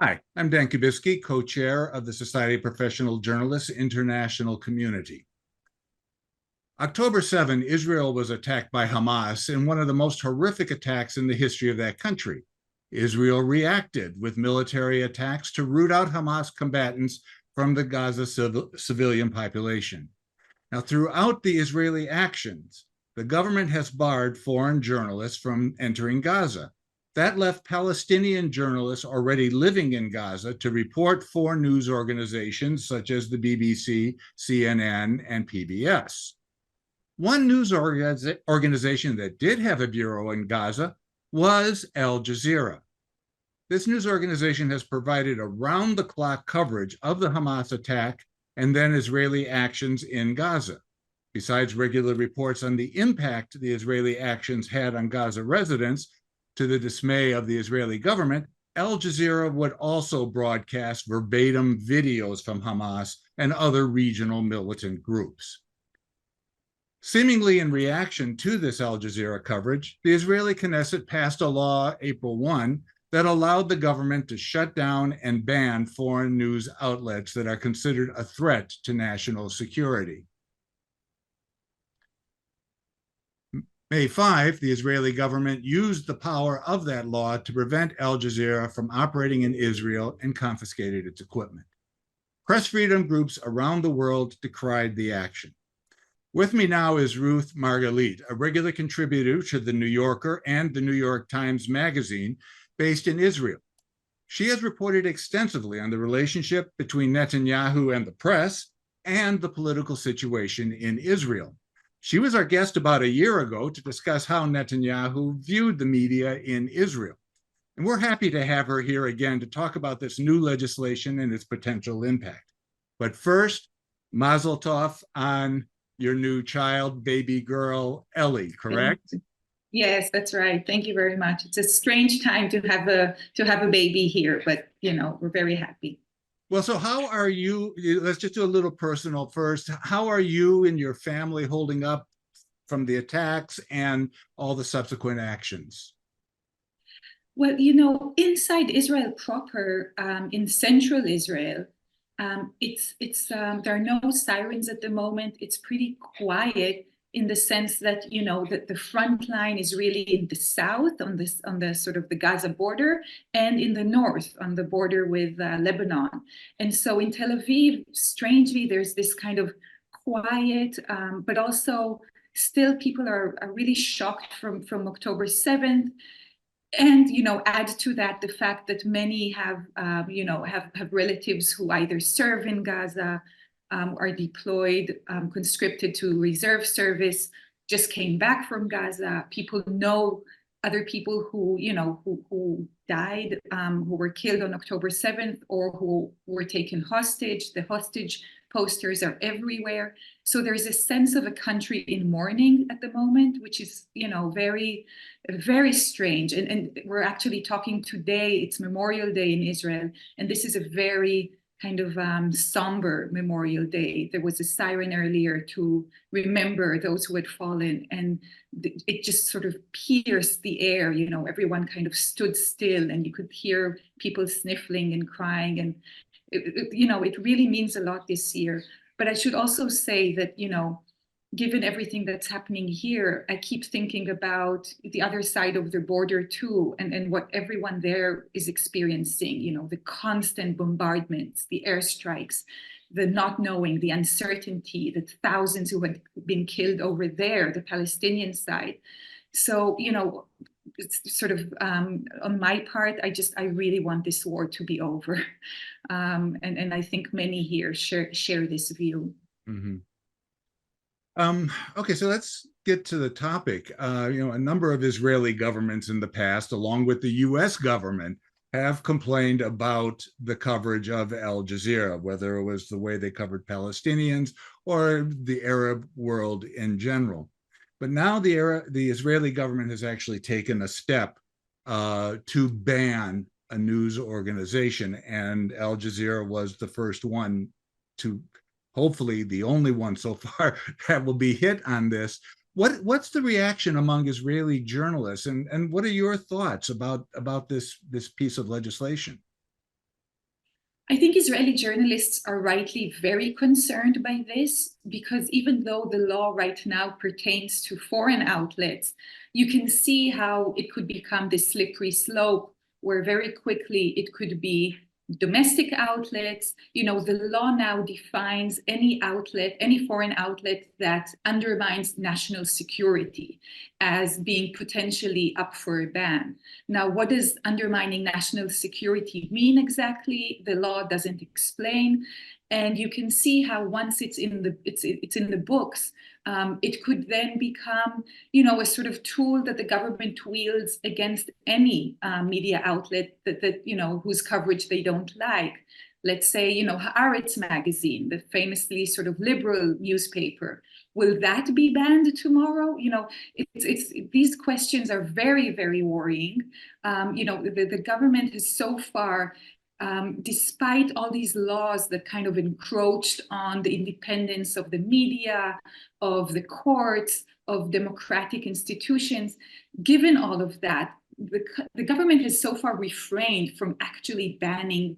Hi, I'm Dan Kubisky, co-chair of the Society of Professional Journalists International Community. October 7, Israel was attacked by Hamas in one of the most horrific attacks in the history of that country. Israel reacted with military attacks to root out Hamas combatants from the Gaza civilian population. Now, throughout the Israeli actions, the government has barred foreign journalists from entering Gaza. That left Palestinian journalists already living in Gaza to report for news organizations such as the BBC, CNN, and PBS. One news organization that did have a bureau in Gaza was Al Jazeera. This news organization has provided around-the-clock coverage of the Hamas attack and then Israeli actions in Gaza. Besides regular reports on the impact the Israeli actions had on Gaza residents, to the dismay of the Israeli government, Al Jazeera would also broadcast verbatim videos from Hamas and other regional militant groups. Seemingly in reaction to this Al Jazeera coverage, the Israeli Knesset passed a law April 1 that allowed the government to shut down and ban foreign news outlets that are considered a threat to national security. May 5, the Israeli government used the power of that law to prevent Al Jazeera from operating in Israel and confiscated its equipment. Press freedom groups around the world decried the action. With me now is Ruth Margalit, a regular contributor to The New Yorker and the New York Times Magazine, based in Israel. She has reported extensively on the relationship between Netanyahu and the press and the political situation in Israel. She was our guest about a year ago to discuss how Netanyahu viewed the media in Israel. And we're happy to have her here again to talk about this new legislation and its potential impact. But first, Mazel Tov on your new child, baby girl, Ellie, correct? Yes, that's right. Thank you very much. It's a strange time to have a baby here, but we're very happy. Well, so how are you? Let's just do a little personal first. How are you and your family holding up from the attacks and all the subsequent actions? Well, inside Israel proper, in central Israel, there are no sirens at the moment. It's pretty quiet in the sense that that the front line is really in the south on the sort of the Gaza border, and in the north on the border with Lebanon. And so in Tel Aviv, strangely, there's this kind of quiet, but also still people are really shocked from October 7th. And add to that the fact that many have relatives who either serve in Gaza, are deployed, conscripted to reserve service, just came back from Gaza. People know other people who who died, who were killed on October 7th, or who were taken hostage. The hostage posters are everywhere. So there's a sense of a country in mourning at the moment, which is very, very strange. And we're actually talking today, it's Memorial Day in Israel, and this is a very kind of somber Memorial Day. There was a siren earlier to remember those who had fallen, and it just sort of pierced the air. Everyone kind of stood still, and you could hear people sniffling and crying, and it really means a lot this year. But I should also say that given everything that's happening here, I keep thinking about the other side of the border too, and what everyone there is experiencing, the constant bombardments, the airstrikes, the not knowing, the uncertainty, the thousands who had been killed over there, the Palestinian side. So, it's sort of on my part, I really want this war to be over. And I think many here share this view. Mm-hmm. Okay, so let's get to the topic. A number of Israeli governments in the past, along with the US government, have complained about the coverage of Al Jazeera, whether it was the way they covered Palestinians or the Arab world in general. But now the Israeli government has actually taken a step to ban a news organization, and Al Jazeera was the first one to, hopefully the only one so far, that will be hit on this. What's the reaction among Israeli journalists, and what are your thoughts about this piece of legislation? I think Israeli journalists are rightly very concerned by this, because even though the law right now pertains to foreign outlets, you can see how it could become this slippery slope where very quickly it could be domestic outlets. You know, the law now defines any outlet, any foreign outlet that undermines national security as being potentially up for a ban. Now, what does undermining national security mean exactly? The law doesn't explain. And you can see how once it's in the books, it could then become, you know, a sort of tool that the government wields against any media outlet that you know, whose coverage they don't like. Let's say, you know, Haaretz magazine, the famously sort of liberal newspaper. Will that be banned tomorrow? You know, these questions are very, very worrying. You know, the government has so far, despite all these laws that kind of encroached on the independence of the media, of the courts, of democratic institutions, given all of that, the government has so far refrained from actually banning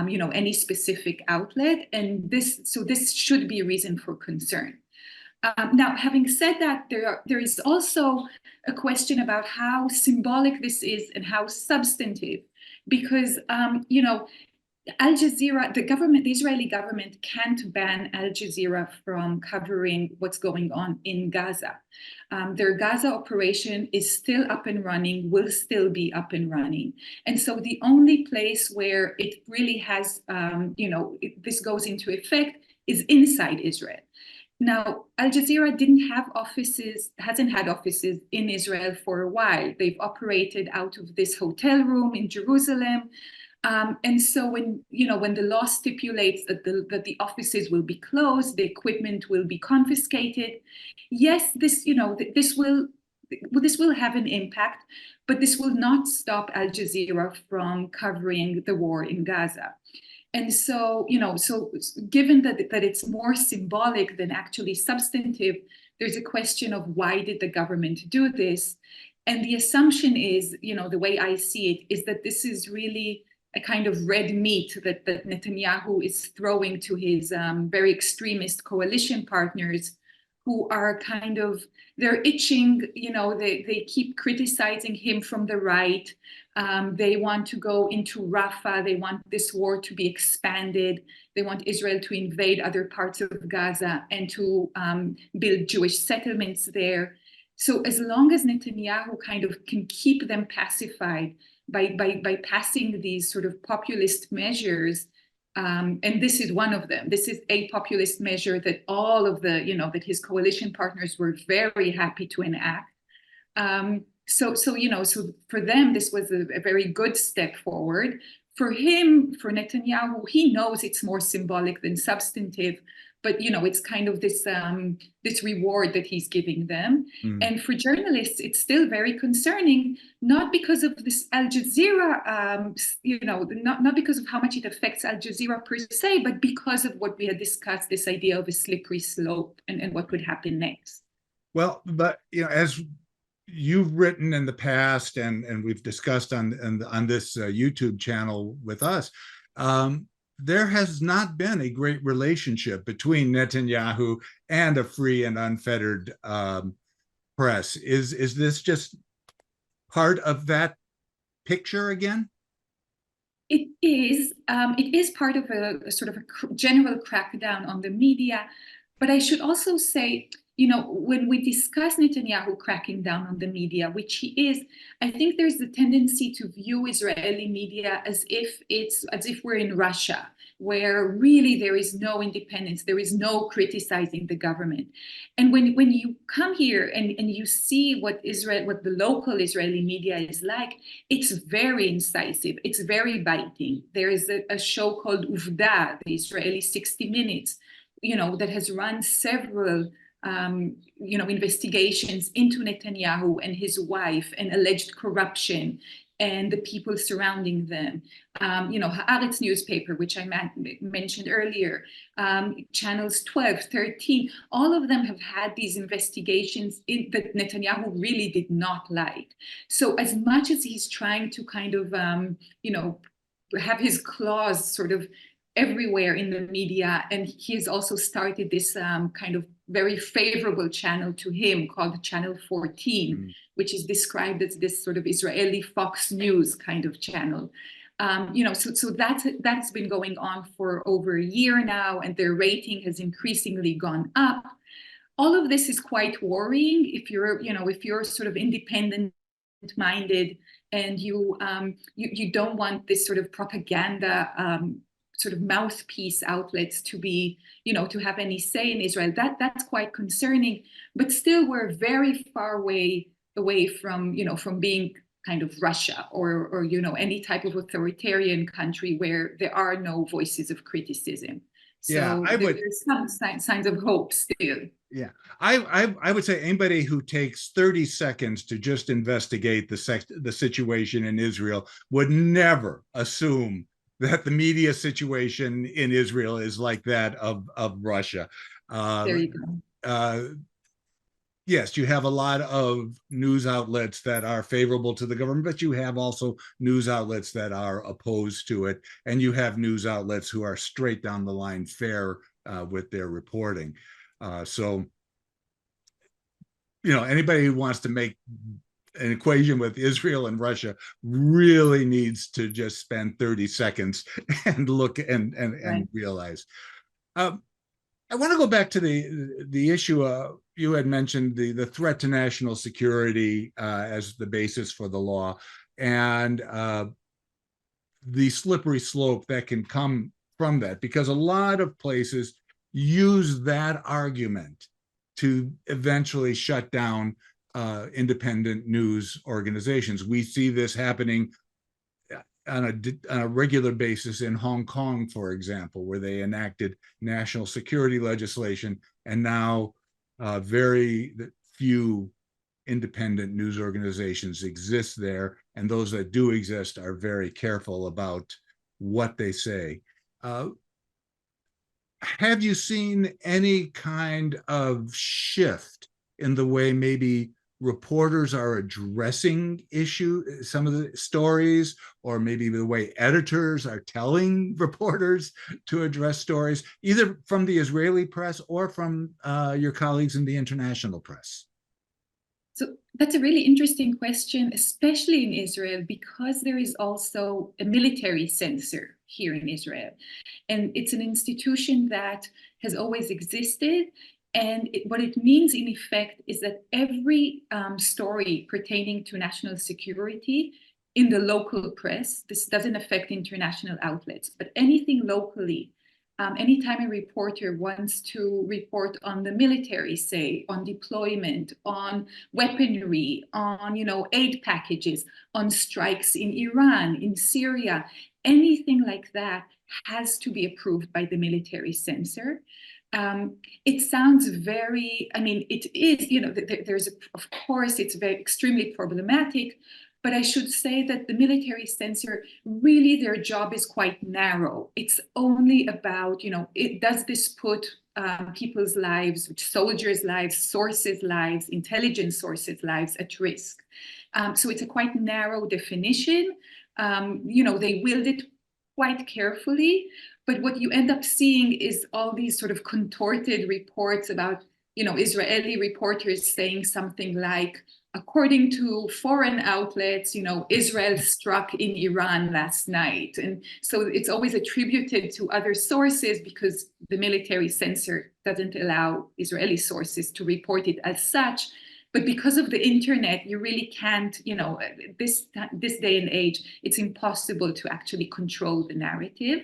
you know, any specific outlet, and this should be a reason for concern. Now, having said that, there is also a question about how symbolic this is and how substantive, because you know, Al Jazeera, the Israeli government can't ban Al Jazeera from covering what's going on in Gaza. Their Gaza operation is still up and running, will still be up and running. And so the only place where it really has, you know, this goes into effect is inside Israel. Now, Al Jazeera hasn't had offices in Israel for a while. They've operated out of this hotel room in Jerusalem. And so when the law stipulates that the offices will be closed, the equipment will be confiscated, yes, this will have an impact, but this will not stop Al Jazeera from covering the war in Gaza. And so, given that it's more symbolic than actually substantive, there's a question of why did the government do this? And the assumption is, the way I see it, is that this is really a kind of red meat that Netanyahu is throwing to his very extremist coalition partners, who are they're itching, they keep criticizing him from the right. They want to go into Rafah. They want this war to be expanded. They want Israel to invade other parts of Gaza and to build Jewish settlements there. So as long as Netanyahu can keep them pacified by passing these sort of populist measures, and this is one of them. This is a populist measure that all of that his coalition partners were very happy to enact. So for them, this was a very good step forward. For him, for Netanyahu, he knows it's more symbolic than substantive, but it's kind of this reward that he's giving them. And for journalists, it's still very concerning, not because of this Al Jazeera, not because of how much it affects Al Jazeera per se, but because of what we had discussed, this idea of a slippery slope and what could happen next. Well, but as you've written in the past, and we've discussed on this YouTube channel with us, there has not been a great relationship between Netanyahu and a free and unfettered press. Is this just part of that picture again? It is. It is part of a sort of a general crackdown on the media. But I should also say, when we discuss Netanyahu cracking down on the media, which he is, I think there's a tendency to view Israeli media as if we're in Russia, where really there is no independence, there is no criticizing the government. And when you come here and you see what the local Israeli media is like, it's very incisive, it's very biting. There is a show called Uvda, the Israeli 60 Minutes, that has run several investigations into Netanyahu and his wife and alleged corruption and the people surrounding them. Haaretz newspaper, which I mentioned earlier, channels 12, 13, all of them have had these investigations that Netanyahu really did not like. So as much as he's trying to have his claws sort of everywhere in the media. And he has also started this kind of very favorable channel to him called Channel 14, which is described as this sort of Israeli Fox News kind of channel. So that's been going on for over a year now, and their rating has increasingly gone up. All of this is quite worrying if you're sort of independent minded and you don't want this sort of propaganda sort of mouthpiece outlets to be, to have any say in Israel. That's quite concerning. But still, we're very far away from, from being kind of Russia or any type of authoritarian country where there are no voices of criticism. So there's some signs of hope still. Yeah, I would say anybody who takes 30 seconds to just investigate the situation in Israel would never assume that the media situation in Israel is like that of Russia. There you go. Yes, you have a lot of news outlets that are favorable to the government, but you have also news outlets that are opposed to it, and you have news outlets who are straight down the line fair with their reporting. So, anybody who wants to make an equation with Israel and Russia really needs to just spend 30 seconds and look and Right. realize. I want to go back to the issue you had mentioned, the threat to national security as the basis for the law, and the slippery slope that can come from that, because a lot of places use that argument to eventually shut down independent news organizations. We see this happening on a regular basis in Hong Kong, for example, where they enacted national security legislation, and now very few independent news organizations exist there, and those that do exist are very careful about what they say. Have you seen any kind of shift in the way maybe reporters are addressing some of the stories, or maybe the way editors are telling reporters to address stories, either from the Israeli press or from your colleagues in the international press? So that's a really interesting question, especially in Israel, because there is also a military censor here in Israel. And it's an institution that has always existed. And what it means in effect is that every story pertaining to national security in the local press, this doesn't affect international outlets, but anything locally, anytime a reporter wants to report on the military, say, on deployment, on weaponry, on aid packages, on strikes in Iran, in Syria, anything like that has to be approved by the military censor. It sounds very, it is, there's, of course, it's very extremely problematic, but I should say that the military censor, really their job is quite narrow. It's only about, does this put people's lives, soldiers' lives, sources' lives, intelligence sources' lives at risk? So it's a quite narrow definition. They wield it quite carefully, but what you end up seeing is all these sort of contorted reports about, Israeli reporters saying something like, according to foreign outlets, Israel struck in Iran last night. And so it's always attributed to other sources because the military censor doesn't allow Israeli sources to report it as such. But because of the internet, you really can't, this day and age, it's impossible to actually control the narrative.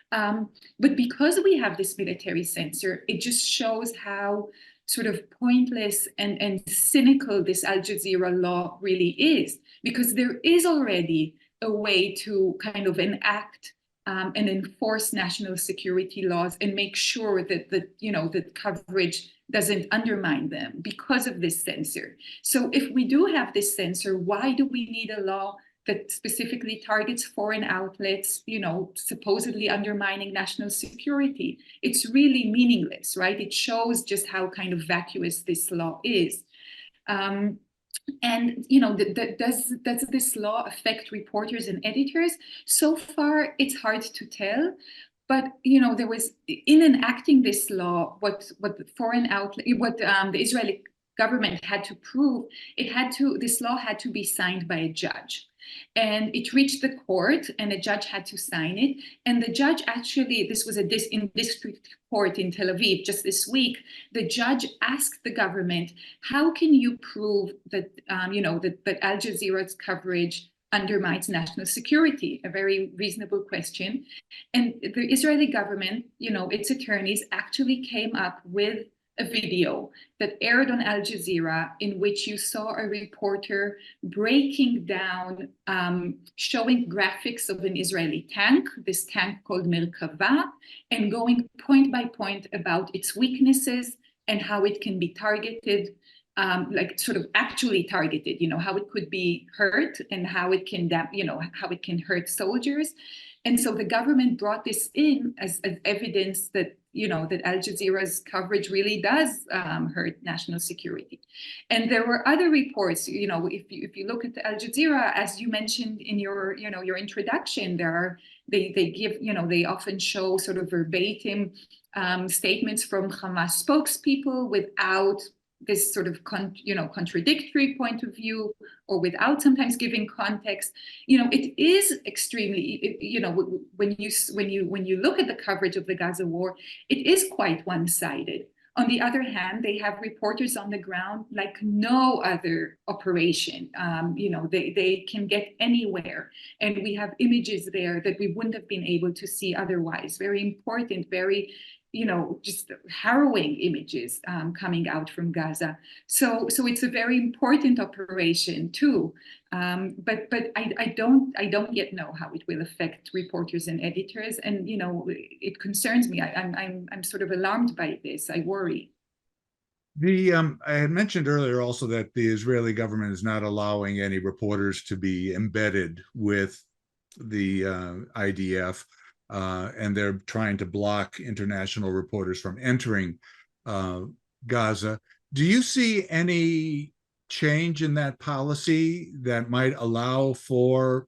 But because we have this military censor, it just shows how sort of pointless and cynical this Al Jazeera law really is, because there is already a way to kind of enact and enforce national security laws and make sure that the coverage doesn't undermine them because of this censor. So if we do have this censor, why do we need a law that specifically targets foreign outlets, supposedly undermining national security? It's really meaningless, right? It shows just how kind of vacuous this law is. And does this law affect reporters and editors? So far, it's hard to tell. But there was, in enacting this law, what the foreign outlet, what the Israeli government had to prove, this law had to be signed by a judge. And it reached the court, and a judge had to sign it. And the judge actually, this was in district court in Tel Aviv just this week. The judge asked the government, "How can you prove that that Al Jazeera's coverage undermines national security?" A very reasonable question. And the Israeli government, its attorneys actually came up with a video that aired on Al Jazeera in which you saw a reporter breaking down, showing graphics of an Israeli tank, this tank called Merkava, and going point by point about its weaknesses and how it can be targeted, like sort of actually targeted, how it could be hurt and how it can, how it can hurt soldiers. And so the government brought this in as evidence that, that Al Jazeera's coverage really does hurt national security. And there were other reports, if you look at Al Jazeera, as you mentioned in your introduction, they often show sort of verbatim statements from Hamas spokespeople without this sort of contradictory point of view, or without sometimes giving context. It is extremely, when you look at the coverage of the Gaza war, it is quite one-sided. On the other hand, they have reporters on the ground like no other operation. They can get anywhere, and we have images there that we wouldn't have been able to see otherwise. Very important, very just harrowing images coming out from Gaza. So it's a very important operation too. But I don't yet know how it will affect reporters and editors, and it concerns me. I'm sort of alarmed by this. I worry. I had mentioned earlier also that the Israeli government is not allowing any reporters to be embedded with the IDF. And they're trying to block international reporters from entering Gaza. Do you see any change in that policy that might allow for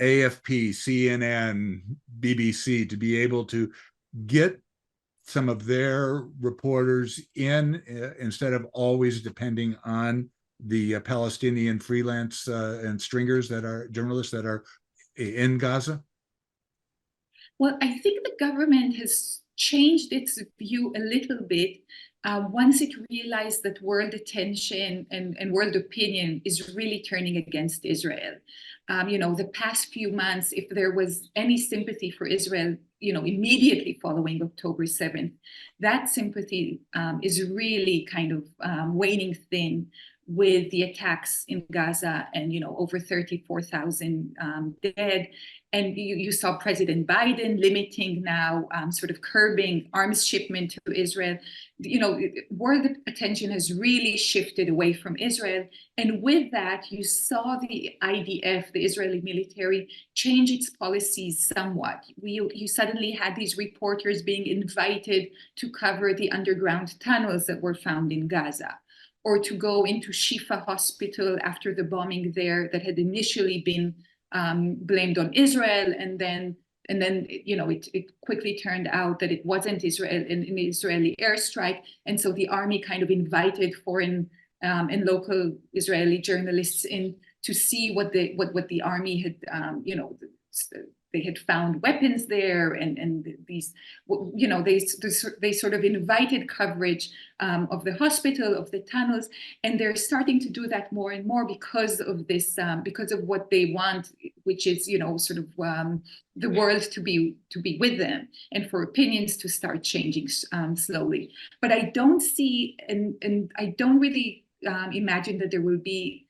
AFP, CNN, BBC to be able to get some of their reporters in instead of always depending on the Palestinian freelance and stringers that are journalists that are in Gaza? Well, I think the government has changed its view a little bit once it realized that world attention and world opinion is really turning against Israel. The past few months, if there was any sympathy for Israel, immediately following October 7th, that sympathy is really kind of waning thin with the attacks in Gaza and, over 34,000 dead. And you saw President Biden limiting now, sort of curbing arms shipment to Israel. World attention has really shifted away from Israel. And with that, you saw the IDF, the Israeli military, change its policies somewhat. You suddenly had these reporters being invited to cover the underground tunnels that were found in Gaza, or to go into Shifa Hospital after the bombing there that had initially been blamed on Israel, and then it quickly turned out that it wasn't Israel, an Israeli airstrike, and so the army kind of invited foreign and local Israeli journalists in to see what the army had, they had found weapons there, and these, they sort of invited coverage of the hospital, of the tunnels, and they're starting to do that more and more because of this, because of what they want, which is, sort of the world to be with them, and for opinions to start changing slowly. But I don't see, and I don't really imagine that there will be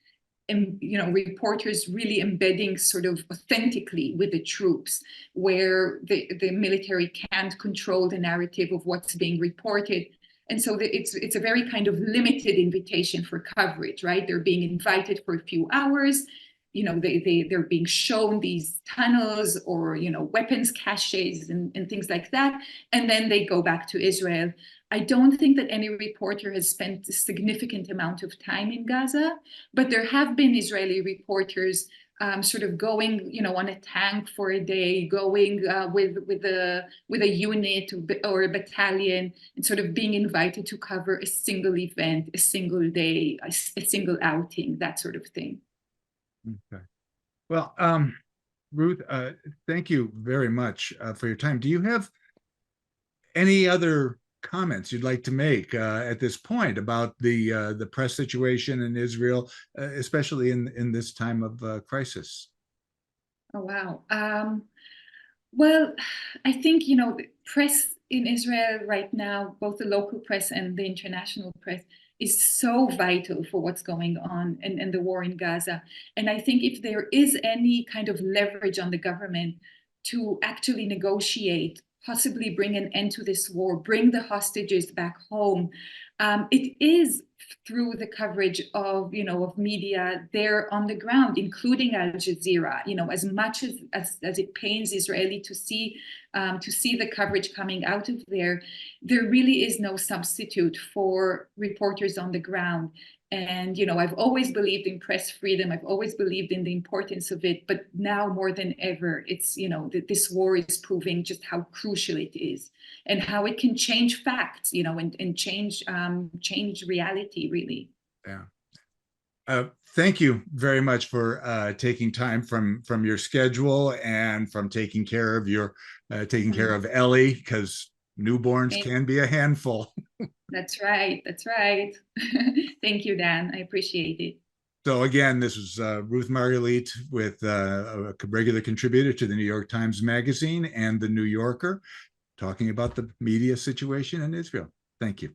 reporters really embedding sort of authentically with the troops, where the military can't control the narrative of what's being reported. And so it's a very kind of limited invitation for coverage, right? They're being invited for a few hours. They're being shown these tunnels or, weapons caches and things like that. And then they go back to Israel. I don't think that any reporter has spent a significant amount of time in Gaza, but there have been Israeli reporters sort of going, on a tank for a day, going with a unit or a battalion, and sort of being invited to cover a single event, a single day, a single outing, that sort of thing. Okay. Well, Ruth, thank you very much for your time. Do you have any other comments you'd like to make at this point about the press situation in Israel, especially in this time of crisis? Oh, wow. Well, I think, press in Israel right now, both the local press and the international press, is so vital for what's going on and the war in Gaza. And I think if there is any kind of leverage on the government to actually negotiate, possibly bring an end to this war, bring the hostages back home, it is through the coverage of media there on the ground, including Al Jazeera. As much as it pains Israeli to see the coverage coming out of there really is no substitute for reporters on the ground. And I've always believed in press freedom. I've always believed in the importance of it. But now more than ever, it's that this war is proving just how crucial it is, and how it can change facts, and change reality, really. Yeah. Thank you very much for taking time from your schedule and from taking care of Ellie, because newborns can be a handful. That's right. That's right. Thank you, Dan. I appreciate it. So again, this is Ruth Margalit with a regular contributor to the New York Times Magazine and the New Yorker, talking about the media situation in Israel. Thank you.